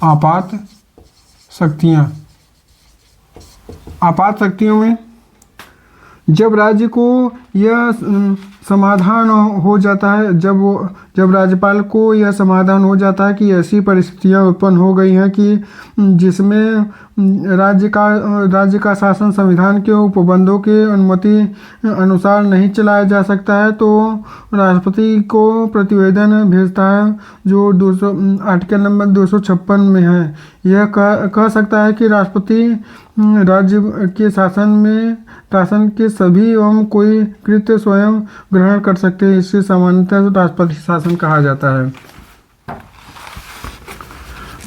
आपात शक्तियाँ। आपात शक्तियों में जब राज्य को यह समाधान हो जाता है, जब राज्यपाल को यह समाधान हो जाता है कि ऐसी परिस्थितियां उत्पन्न हो गई हैं कि जिसमें राज्य का शासन संविधान के उपबंधों के अनुमति अनुसार नहीं चलाया जा सकता है, तो राष्ट्रपति को प्रतिवेदन भेजता है जो आर्टिकल नंबर 256 में है। यह कह सकता है कि राष्ट्रपति राज्य के शासन के सभी एवं कोई कृत्य स्वयं ग्रहण कर सकते हैं। इसे सामान्यतः राष्ट्रपति शासन कहा जाता है।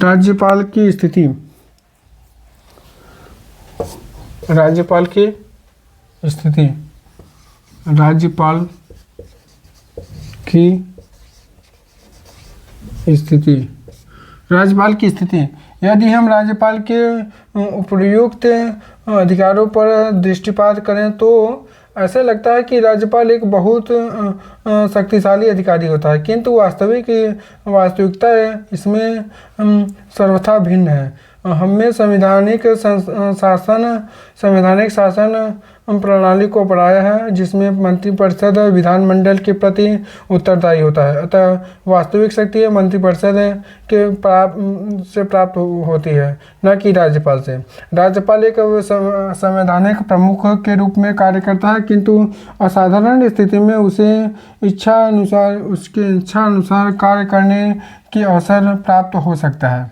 राज्यपाल की स्थिति। राज्यपाल की स्थिति। राज्यपाल की स्थिति। राज्यपाल की स्थिति। यदि हम राज्यपाल के उपयुक्त अधिकारों पर दृष्टिपात करें तो ऐसा लगता है कि राज्यपाल एक बहुत शक्तिशाली अधिकारी होता है, किंतु वास्तविकता इसमें सर्वथा भिन्न है। हमने संवैधानिक शासन प्रणाली को अपनाया है जिसमें मंत्रिपरिषद विधानमंडल के प्रति उत्तरदायी होता है, अतः वास्तविक शक्ति मंत्रिपरिषद से प्राप्त होती है, न कि राज्यपाल से। राज्यपाल एक संवैधानिक प्रमुख के रूप में कार्य करता है, किंतु असाधारण स्थिति में उसके इच्छा अनुसार कार्य करने की अवसर प्राप्त हो सकता है।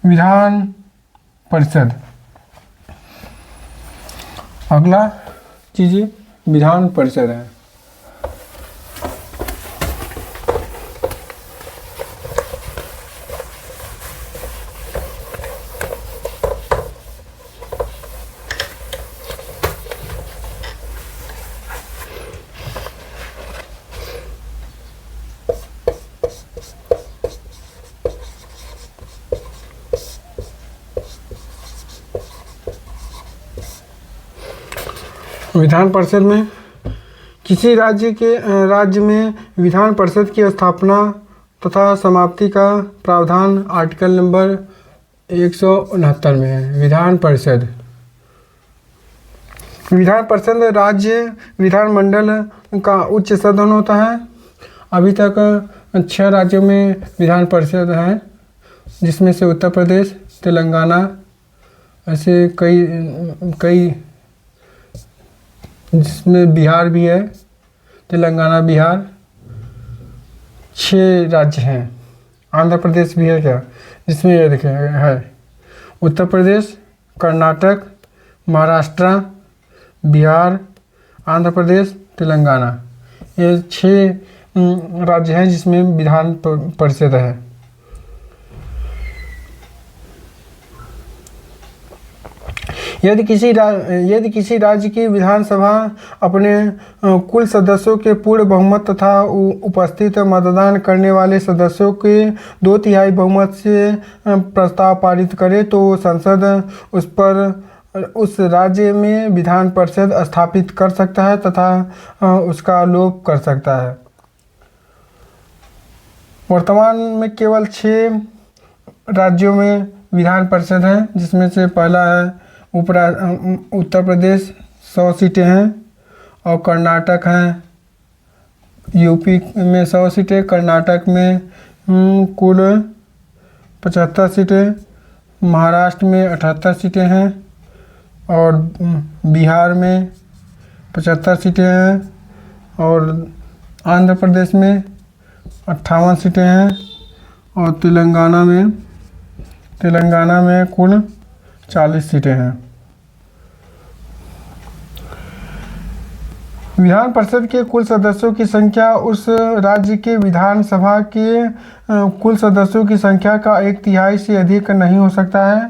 विधान परिषद। अगला चीज़ विधान परिषद है। विधान परिषद में किसी राज्य में विधान परिषद की स्थापना तथा समाप्ति का प्रावधान आर्टिकल नंबर 169 में है। विधान परिषद राज्य विधानमंडल का उच्च सदन होता है। अभी तक 6 राज्यों में विधान परिषद है, जिसमें से उत्तर प्रदेश, तेलंगाना, ऐसे कई जिसमें बिहार भी है, तेलंगाना, बिहार 6 राज्य हैं। आंध्र प्रदेश भी है क्या, जिसमें ये देखें है उत्तर प्रदेश, कर्नाटक, महाराष्ट्र, बिहार, आंध्र प्रदेश, तेलंगाना, ये 6 राज्य हैं जिसमें विधान परिषद है। यदि किसी राज्य की विधानसभा अपने कुल सदस्यों के पूर्ण बहुमत तथा उपस्थित मतदान करने वाले सदस्यों के 2/3 बहुमत से प्रस्ताव पारित करे तो संसद उस राज्य में विधान परिषद स्थापित कर सकता है तथा उसका लोप कर सकता है। वर्तमान में केवल 6 राज्यों में विधान परिषद है, जिसमें से पहला है उत्तर प्रदेश 100 सीटें हैं, और कर्नाटक हैं, यूपी में 100 सीटें, कर्नाटक में कुल 75 सीटें, महाराष्ट्र में 78 सीटें हैं, और बिहार में 75 सीटें हैं, और आंध्र प्रदेश में 58 सीटें हैं, और तेलंगाना में कुल 40 सीटें हैं। विधान परिषद के कुल सदस्यों की संख्या उस राज्य के विधानसभा के कुल सदस्यों की संख्या का 1/3 से अधिक नहीं हो सकता है,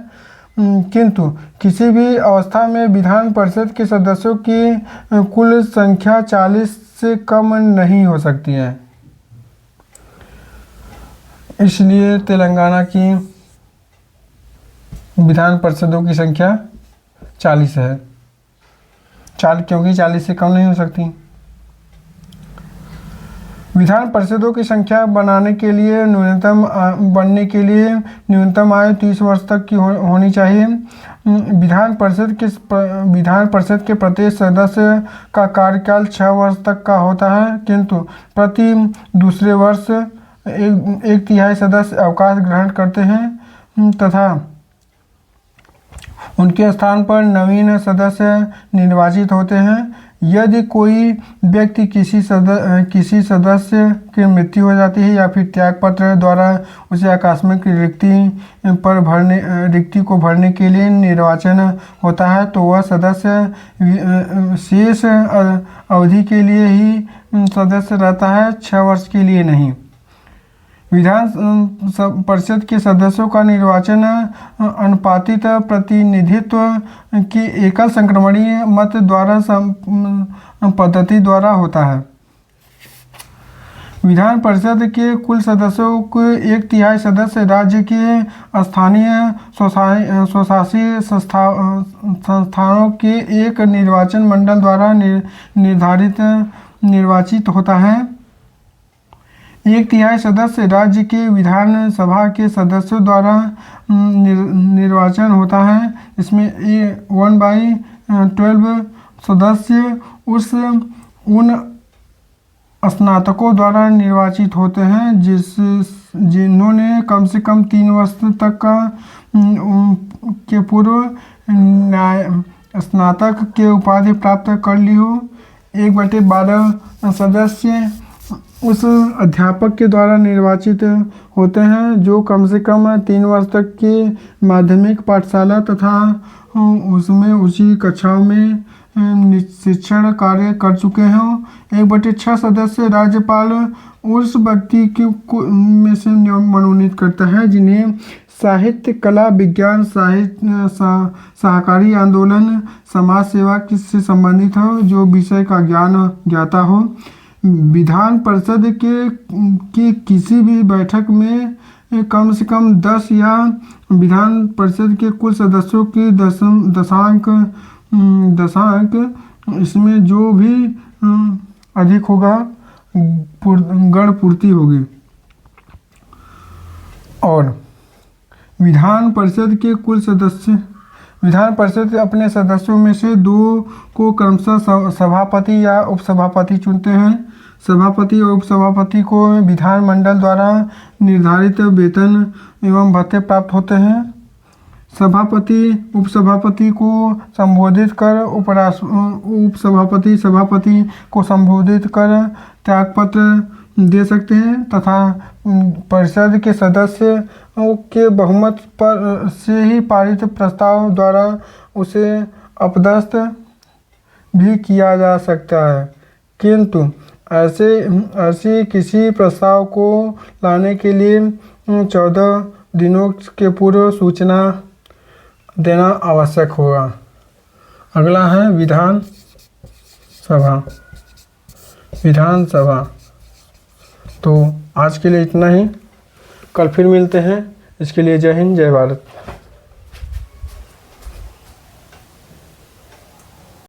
किंतु किसी भी अवस्था में विधान परिषद के सदस्यों की कुल संख्या 40 से कम नहीं हो सकती है। इसलिए तेलंगाना की विधान परिषदों की संख्या 40 है, क्योंकि 40 से कम नहीं हो सकती। विधान परिषदों की संख्या बढ़ने के लिए न्यूनतम आयु 30 वर्ष तक की होनी चाहिए। विधान परिषद के प्रत्येक सदस्य का कार्यकाल 6 वर्ष तक का होता है, किंतु प्रति दूसरे वर्ष एक तिहाई सदस्य अवकाश ग्रहण करते हैं तथा उनके स्थान पर नवीन सदस्य निर्वाचित होते हैं। यदि कोई व्यक्ति किसी सदस्य की मृत्यु हो जाती है या फिर त्यागपत्र द्वारा उसे आकस्मिक रिक्ति को भरने के लिए निर्वाचन होता है, तो वह सदस्य शेष अवधि के लिए ही सदस्य रहता है, 6 वर्ष के लिए नहीं। विधान परिषद के सदस्यों का निर्वाचन अनुपातिक प्रतिनिधित्व की एकल संक्रमणीय मत द्वारा पद्धति द्वारा होता है। विधान परिषद के कुल सदस्यों के एक तिहाई सदस्य राज्य के स्थानीय स्वशासी संस्थानों के एक निर्वाचन मंडल द्वारा निर्वाचित होता है। एक तिहाई सदस्य राज्य के विधान सभा के सदस्यों द्वारा निर्वाचन होता है। इसमें 1/12 सदस्य उन स्नातकों द्वारा निर्वाचित होते हैं जिन्होंने कम से कम 3 वर्ष तक के पूर्व स्नातक के उपाधि प्राप्त कर ली हो। 1/12 सदस्य उस अध्यापक के द्वारा निर्वाचित होते हैं जो कम से कम 3 वर्ष तक की माध्यमिक पाठशाला तथा उसमें उसी कक्षाओं में शिक्षण कार्य कर चुके हों। 1/6 सदस्य राज्यपाल उस व्यक्ति में से मनोनीत करता है जिन्हें साहित्य, कला, विज्ञान, सहकारी आंदोलन, समाज सेवा से संबंधित हो, जो विषय का ज्ञाता हो। विधान परिषद के किसी भी बैठक में कम से कम 10 या विधान परिषद के कुल सदस्यों की दशांक इसमें जो भी अधिक होगा गण पूर्ति होगी। और विधान परिषद के कुल सदस्य विधान परिषद अपने सदस्यों में से 2 को क्रमशः सभापति या उपसभापति चुनते हैं। सभापति और उपसभापति को विधानमंडल द्वारा निर्धारित वेतन एवं भत्ते प्राप्त होते हैं। सभापति उपसभापति को संबोधित कर उपसभापति सभापति को संबोधित कर त्यागपत्र दे सकते हैं तथा परिषद के सदस्य के बहुमत पर से ही पारित प्रस्ताव द्वारा उसे अपदस्थ भी किया जा सकता है, किंतु ऐसे किसी प्रस्ताव को लाने के लिए 14 दिनों के पूर्व सूचना देना आवश्यक होगा। अगला है विधानसभा। तो आज के लिए इतना ही, कल फिर मिलते हैं। इसके लिए जय हिंद, जय भारत।